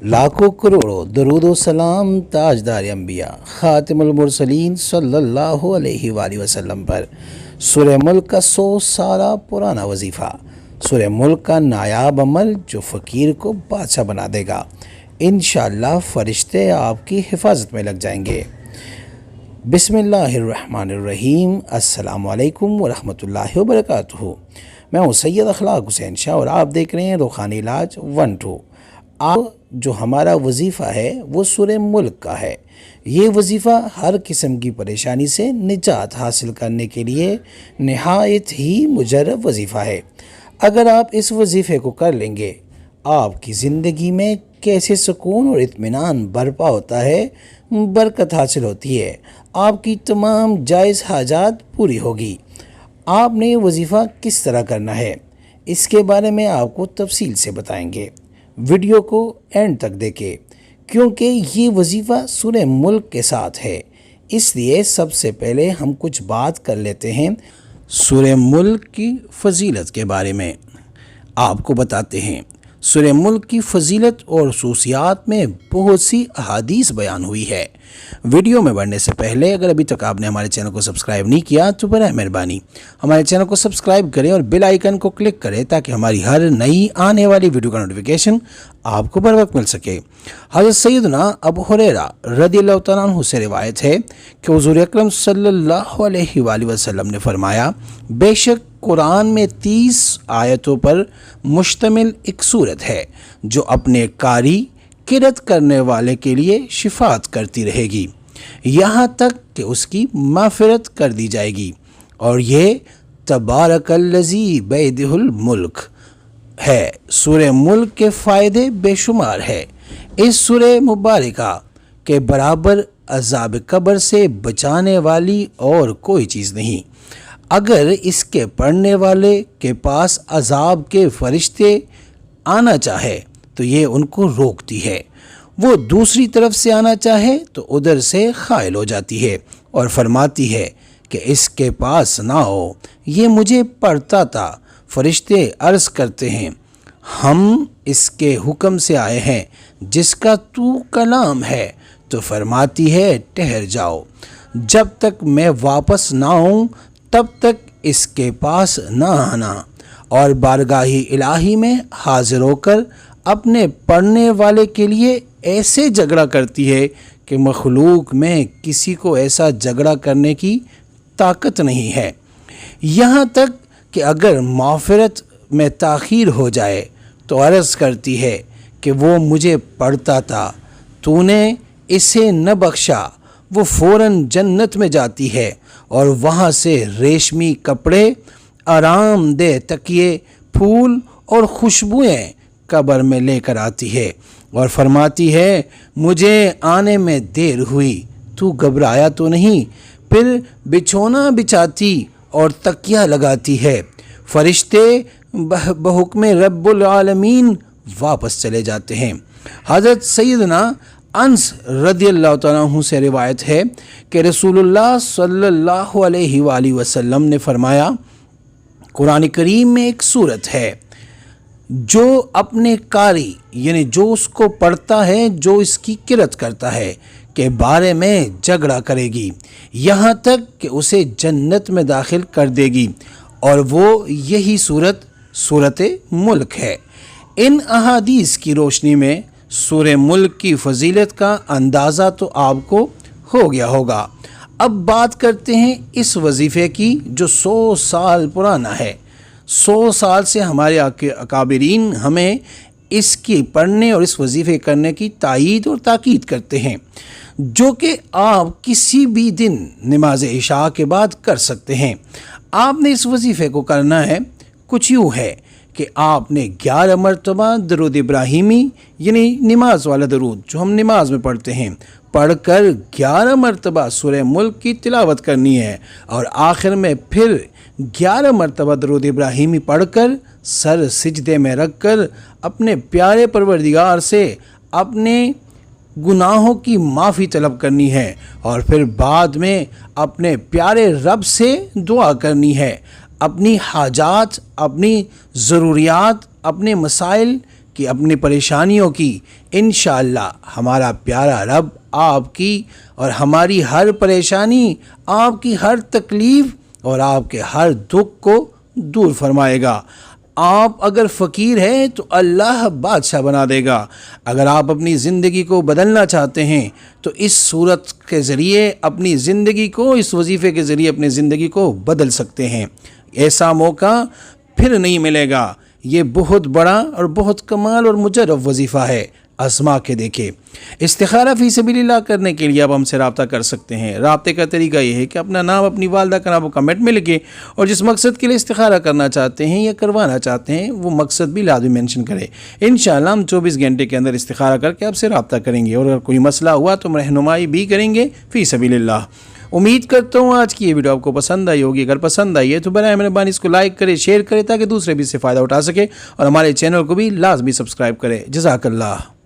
लाखों करोड़ों दरूद व सलाम ताजदार अंबिया खातिमुल मुरसलीन सल्लल्लाहु अलैहि वसल्लम पर सूरह मुल्क का 100 साल पुराना वजीफ़ा, सूरह मुल्क का नायाब अमल जो फ़कीर को बादशाह बना देगा। इंशाअल्लाह फ़रिश्ते आपकी हिफाजत में लग जाएंगे। बिस्मिल्लाहिर्रहमानिर्रहीम। अस्सलामु अलैकुम वरहमतुल्लाहि वबरकातुहू। मैं हूँ सैयद अखलाक हुसैन शाह और आप देख रहे हैं रूहानी इलाज 1-2। आप जो हमारा वजीफ़ा है वो सूरह मुल्क का है। ये वजीफ़ा हर किस्म की परेशानी से निजात हासिल करने के लिए नहायत ही मुजर्रब वजीफ़ा है। अगर आप इस वजीफ़े को कर लेंगे, आपकी ज़िंदगी में कैसे सुकून और इत्मीनान बरपा होता है, बरकत हासिल होती है, आपकी तमाम जायज़ हाजात पूरी होगी। आपने ये वजीफ़ा किस तरह करना है, इसके बारे में आपको तफसील से बताएंगे। वीडियो को एंड तक देखें क्योंकि ये वजीफ़ा सूरह मुल्क के साथ है। इसलिए सबसे पहले हम कुछ बात कर लेते हैं सूरह मुल्क की फ़जीलत के बारे में। आपको बताते हैं सूरह मुल्क की फ़जीलत और ख़ुसूसियात में बहुत सी अहादीस बयान हुई है। वीडियो में बढ़ने से पहले अगर अभी तक आपने हमारे चैनल को सब्सक्राइब नहीं किया तो बराह मेहरबानी हमारे चैनल को सब्सक्राइब करें और बेल आइकन को क्लिक करें ताकि हमारी हर नई आने वाली वीडियो का नोटिफिकेशन आपको बर वक्त मिल सके। हज़रत सैयदना अबू हुरैरा रज़ियल्लाहु तआला अन्हु से रिवायत है कि हुज़ूर अकरम सल्लल्लाहु अलैहि वसल्लम ने फरमाया, बेशक कुरान में 30 आयतों पर मुश्तमिल एक सूरत है जो अपने कारी किरत करने वाले के लिए शिफात करती रहेगी यहाँ तक कि उसकी माफ़िरत कर दी जाएगी। और ये तबारकल्लज़ी बैदिहुल मुल्क है। सूरह मुल्क के फ़ायदे बेशुमार है। इस सूरह मुबारका के बराबर अज़ाब कब्र से बचाने वाली और कोई चीज़ नहीं। अगर इसके पढ़ने वाले के पास अज़ाब के फरिश्ते आना चाहे तो ये उनको रोकती है, वो दूसरी तरफ से आना चाहे तो उधर से खाइल हो जाती है और फरमाती है कि इसके पास ना हो, ये मुझे पढ़ता था। फरिश्ते अर्ज़ करते हैं, हम इसके हुक्म से आए हैं जिसका तू कलाम है। तो फरमाती है, ठहर जाओ, जब तक मैं वापस ना आऊँ तब तक इसके पास ना आना। और बारगाही इलाही में हाजिर होकर अपने पढ़ने वाले के लिए ऐसे झगड़ा करती है कि मखलूक में किसी को ऐसा झगड़ा करने की ताकत नहीं है। यहाँ तक कि अगर माफ़िरत में ताख़ीर हो जाए तो अर्ज़ करती है कि वो मुझे पढ़ता था, तूने इसे न बख्शा। वो फ़ौरन जन्नत में जाती है और वहाँ से रेशमी कपड़े, आरामदेह तकिए, फूल और खुशबुएँ कब्र में लेकर आती है और फरमाती है, मुझे आने में देर हुई, तू घबराया तो नहीं। फिर बिछोना बिछाती और तकिया लगाती है। फरिश्ते बहुक्म रब्बुल आलमीन वापस चले जाते हैं। हज़रत सैयदना अनस रज़ियल्लाहु तआला अन्हु से रिवायत है कि रसूलुल्लाह सल्लल्लाहु अलैहि वसल्लम ने फरमाया, कुरान करीम में एक सूरत है जो अपने कारी यानी जो उसको पढ़ता है, जो इसकी किरत करता है के बारे में झगड़ा करेगी यहाँ तक कि उसे जन्नत में दाखिल कर देगी। और वो यही सूरत मुल्क है। इन अहादीस की रोशनी में सूरह मुल्क की फ़जीलत का अंदाज़ा तो आपको हो गया होगा। अब बात करते हैं इस वजीफ़े की जो 100 साल पुराना है। 100 साल से हमारे अकाबिरीन हमें इसकी पढ़ने और इस वजीफ़े करने की तायीद और ताकीद करते हैं, जो कि आप किसी भी दिन नमाज इशा के बाद कर सकते हैं। आपने इस वजीफ़े को करना है कुछ यूँ है कि आपने 11 मरतबा दरूद इब्राहिमी यानी नमाज वाला दरूद जो हम नमाज में पढ़ते हैं पढ़कर 11 मरतबा सूरह मुल्क की तिलावत करनी है और आखिर में फिर 11 मरतबा दरूद इब्राहिमी पढ़कर सर सिजदे में रखकर अपने प्यारे परवरदिगार से अपने गुनाहों की माफ़ी तलब करनी है और फिर बाद में अपने प्यारे रब से दुआ करनी है। अपनी हाजात, अपनी ज़रूरियात, अपने मसाइल کہ اپنی پریشانیوں کی انشاءاللہ ہمارا پیارا رب آپ کی اور ہماری ہر پریشانی، آپ کی ہر تکلیف اور آپ کے ہر دکھ کو دور فرمائے گا۔ آپ اگر فقیر ہیں تو اللہ بادشاہ بنا دے گا۔ اگر آپ اپنی زندگی کو بدلنا چاہتے ہیں تو اس صورت کے ذریعے اپنی زندگی کو، اس وظیفے کے ذریعے اپنی زندگی کو بدل سکتے ہیں۔ ایسا موقع پھر نہیں ملے گا۔ یہ بہت بڑا اور بہت کمال اور مجرب وظیفہ ہے، آزما کے دیکھیں۔ استخارہ فی سبیل اللہ کرنے کے لیے آپ ہم سے رابطہ کر سکتے ہیں۔ رابطے کا طریقہ یہ ہے کہ اپنا نام، اپنی والدہ کا نام کمنٹ میں لکھیں اور جس مقصد کے لیے استخارہ کرنا چاہتے ہیں یا کروانا چاہتے ہیں وہ مقصد بھی لازمی مینشن کریں۔ انشاءاللہ ہم 24 گھنٹے کے اندر استخارہ کر کے آپ سے رابطہ کریں گے اور اگر کوئی مسئلہ ہوا تو ہم رہنمائی بھی کریں گے فی سبیل اللہ۔ امید کرتا ہوں آج کی یہ ویڈیو آپ کو پسند آئی ہوگی۔ اگر پسند آئی ہے تو برائے مہربانی اس کو لائک کرے، شیئر کرے تاکہ دوسرے بھی اس سے فائدہ اٹھا سکے اور ہمارے چینل کو بھی لازمی سبسکرائب کرے۔ جزاک اللہ۔